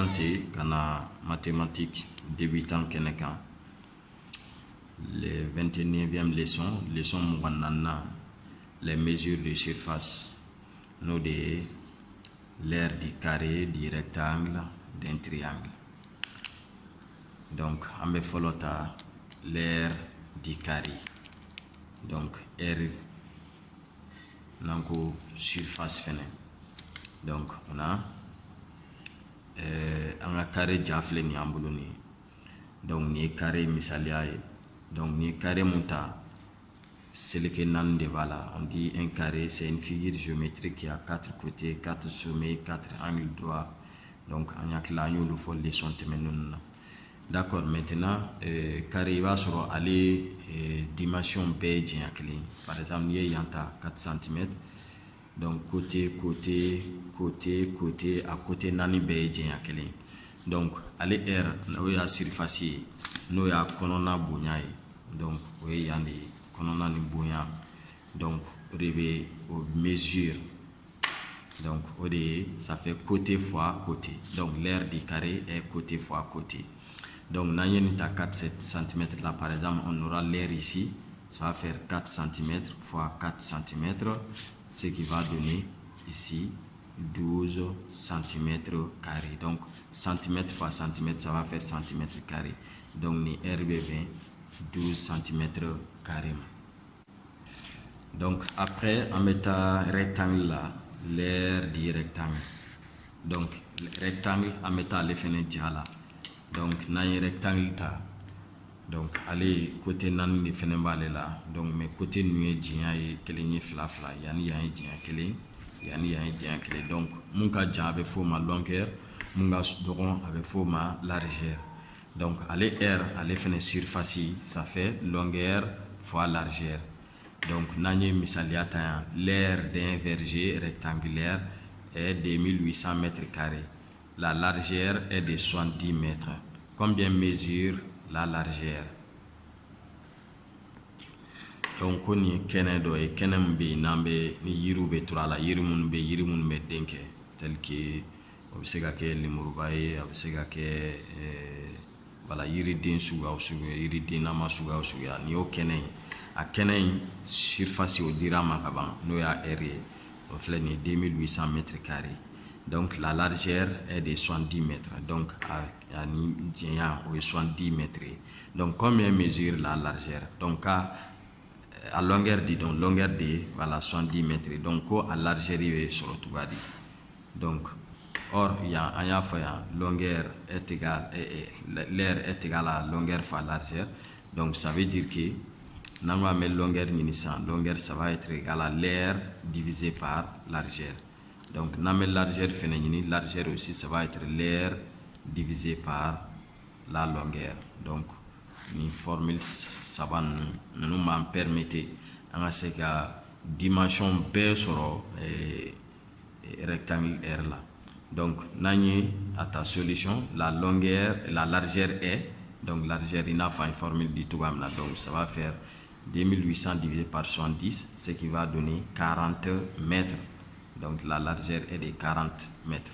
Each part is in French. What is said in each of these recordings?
danser kana mathématiques débutant kenekan les 21e leçon mouanana les mesures de surface nous de l'aire du carré, du rectangle, d'un triangle. Donc on me follow l'aire du carré. Donc aire nanko surface fene. Donc on a un carré jafle ni ambuloni. Donc ni carré misalia. Donc ni carré monta. C'est le que nan de voilà. On dit un carré, c'est une figure géométrique qui a 4 côtés, 4 sommets, 4 angles droits. Donc on a que là nous le faut les sons temenun. D'accord, maintenant carré va sur aller dimension B par exemple il y a 4 cm. Donc côté à côté nani B donc aller R nous y a surface nous y a konona bognay. Donc oui yandi konona ni bogna. Donc rêver aux mesures. Donc ça fait côté fois côté. Donc l'aire du carré est côté fois côté. Donc, nous avons 4 cm là, par exemple, on aura l'air ici, ça va faire 4 cm fois 4 cm, ce qui va donner ici 12 cm carré. Donc, cm fois cm, ça va faire cm carré. Donc, nous RBV 12 cm carré. Donc, après, on met un rectangle là, l'aire du rectangle. Donc, le rectangle, on met les fenêtres là. Donc na un rectangle ta donc aller côté nan ni fene balé là donc mais côté nué djia et keleni fla yani ya djia kelen yani ya djia kelen donc mun ka djia avec fo ma longueur mun ga doron avec fo ma largeur. Donc aller r aller fene surface ça fait longueur fois largeur. Donc nanye misaliata l'aire d'un verger rectangulaire est de 1800 mètres carrés. La largeur est de 70 mètres. Combien mesure la largeur? Donc, on y kenendo et kenembe nambe ni yiru be turala yirimun be denke tel que obsega ke limurubaye obsega ke voilà yiri den suga osuga yiri den nama suga osuga ni o kenen a kenen surface au dirama kaban no ya area on fait ni 2800 mètres carrés. Donc la largeur est de 70 mètres. Donc à 70 mètres. Donc combien mesure la largeur? Donc à longueur de voilà 70 mètres. Donc à largeur il est sur le tubadi. Donc or il y a un longueur est égal l'air est égal à longueur fois largeur. Donc ça veut dire que normalement longueur ça va être égal à l'air divisé par largeur. Donc, la largeur féminine, largeur aussi, ça va être l'air divisé par la longueur. Donc, une formule, ça va nous permettre de la dimension B sur le rectangle R là. Donc, à ta solution, la largeur est, donc largeur, il a fait une formule du tout comme là. Donc, ça va faire 2800 divisé par 70, ce qui va donner 40 mètres. Donc la largeur est de 40 mètres.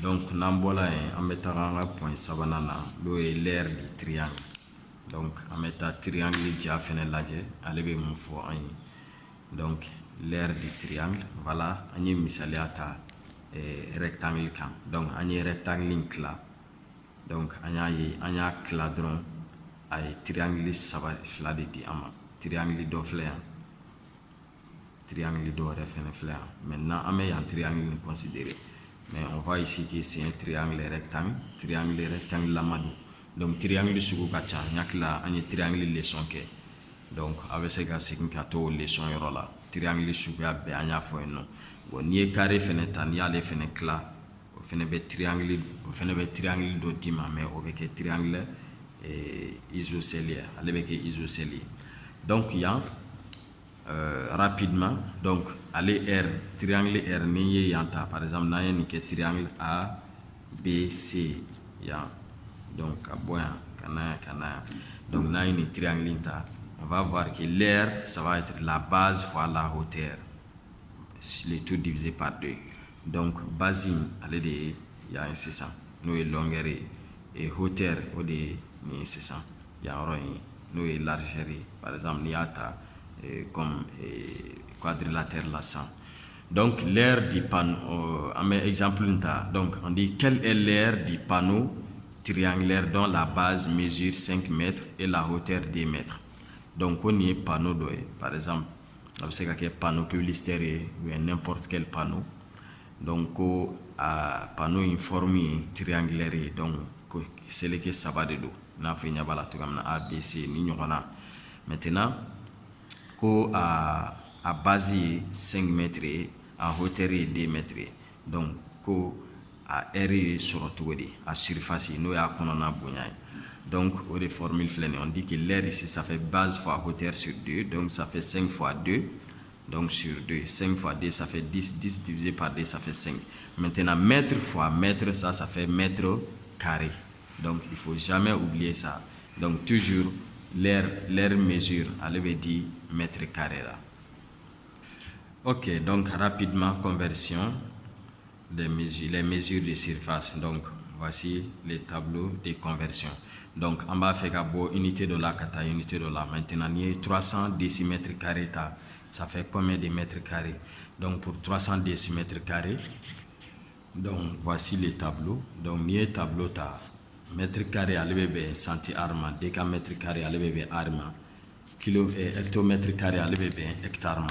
Donc nambola en mettant un point sabanana, l'eau est l'air du triangle. Donc en mettant triangle déjà fait l'âge, allez mon faux. Donc l'air du triangle, voilà, on y misaliata rectangle camp. Donc on y rectangle là. Donc on y a cladron, ay triangle sabat flade di ama, triangle do flare. Triangle doré flair. Maintenant, on met un triangle considéré. Mais on voit ici que c'est un triangle rectangle lamadou. Donc, triangle sugu kacha, nyakla, un triangle leçon ke. Donc, avec ces gars, c'est qu'un leçon yorola. Triangle sugu a be anya fo no. Bon, ni carré fenêtre, ni ale fenêtre là. Au fenêtre triangle do dima, mais avec triangle isocélier. Avec isocélier. Donc, il y a rapidement donc aller R triangle R ni yanta par exemple na ni que triangle A B C ya donc aboya kana donc na ni triangle ta on va voir que l'air ça va être la base fois la hauteur, le tout divisé par 2. donc base ale de ya sisan n'o ye longueur et hauteur o de ni sisan ya yɔrɔ in n'o ye largeur par exemple n'i y'a ta comme quadrilatère la san. Donc l'aire du panneau, un exemple donc on dit quelle est l'aire du panneau triangulaire dont la base mesure 5 mètres et la hauteur 2 mètres. Donc on y est panneau par exemple, on sait qu'il y a panneau publicitaire ou n'importe quel panneau. Donc à panneau informé triangulaire donc c'est le que ça va de dos. N'a fait n'y a pas la tout comme A B C ni ɲɔgɔnna. Maintenant ko à base 5 mètres à hauteur 2 mètres. Donc ko à air sur tout à surface nous y a kɔnɔna bonya. Donc au de formule flène on dit que l'air ici ça fait base fois hauteur sur 2 donc ça fait 5 fois 2 donc sur 2 5 fois 2 ça fait 10 10 divisé par 2 ça fait 5. Maintenant mètre fois mètre ça fait mètre carré. Donc il faut jamais oublier ça. Donc toujours l'air mesure elle veut dire mètre carré là. Ok, donc rapidement conversion des mesures, les mesures de surface. Donc voici les tableaux de conversion. Donc en bas fait qu'abo unité de la kata unité de la. Maintenant il y a 300 décimètres carrés ça fait combien de mètres carrés? Donc pour 300 décimètres carrés, donc voici les tableaux. Donc il y a tableau ta mètre carré à l'EBB centi arma, décamètre carré à l'EBB arma, kilo hectomètre carré à l'EBB hectare.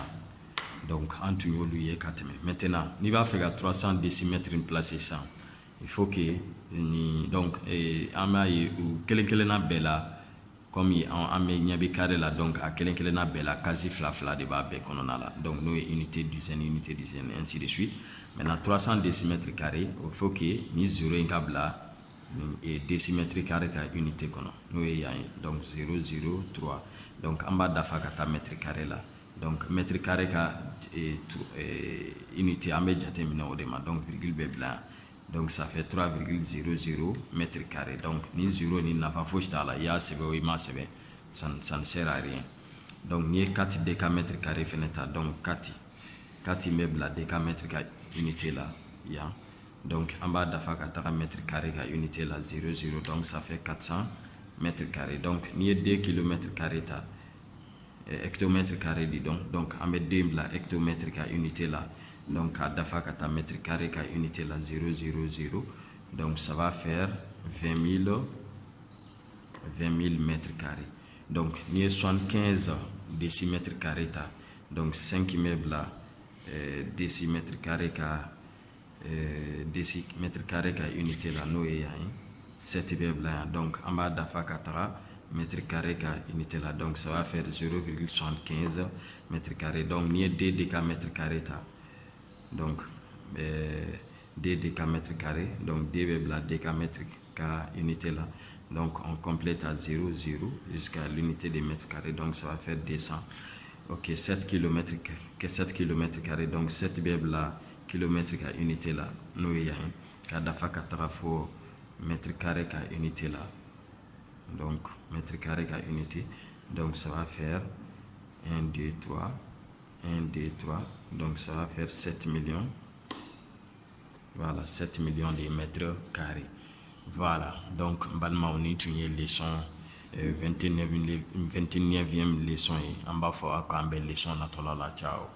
Donc en tout cas, maintenant il va faire 300 décimètres une place ça. Il faut que donc amaye ou quelqu'un bella comme en amé carré là donc à quelqu'un bella quasi fla de ba be konona là. Donc nous unité dizaine ainsi de suite. Maintenant 300 décimètres carrés il faut que ni 0 là et décimètre carré ka unité kono nous donc 0,03 donc en bas d'afa kata mètre carré là. Donc mètre carré ka unité amé jatemina odema donc virgule be blanc. Donc ça fait 3,00 mètres carrés. Donc ni 0 ni nafa fochta la ya sebe o ima sebe ça ne sert à rien. Donc ni 4 décamètres carrés fenêtre donc 4 immeubles la décamètre ka unité là ya. Donc en bas d'afa ka mètre carré ka unité là 0,0 donc ça fait 400 mètres carrés. Donc ni 2 km carrés ta hectomètre carré dit donc en met 2 la hectomètre ka unité là. Donc à dafa kata mètre carré ka unité là 0,00 donc ça va faire 20 000 mètres carrés. Donc ni 75 décimètres carrés ta donc 5 immeubles là décimètre carré ka décimètre carré ka unité là no e 7 immeubles là donc en bas dafa kata mètre carré ka unité là donc ça va faire 0,75 mètres carrés. Donc ni 2 décamètres carrés ta donc 2 décamètres carrés donc 2 décamètres ka unité là donc on complète à 0,0 jusqu'à l'unité des mètres carrés donc ça va faire 200. Ok 7 km carrés donc 7 kilomètres ka unité là nous y a ka dafa katara fo mètre carré ka unité là donc mètre carré ka unité donc ça va faire 1 2 3 donc ça va faire 7 millions. Voilà 7 millions de mètres carrés. Voilà donc balma on est une leçon 29e leçon en bas faut à quand belle leçon na tola la ciao.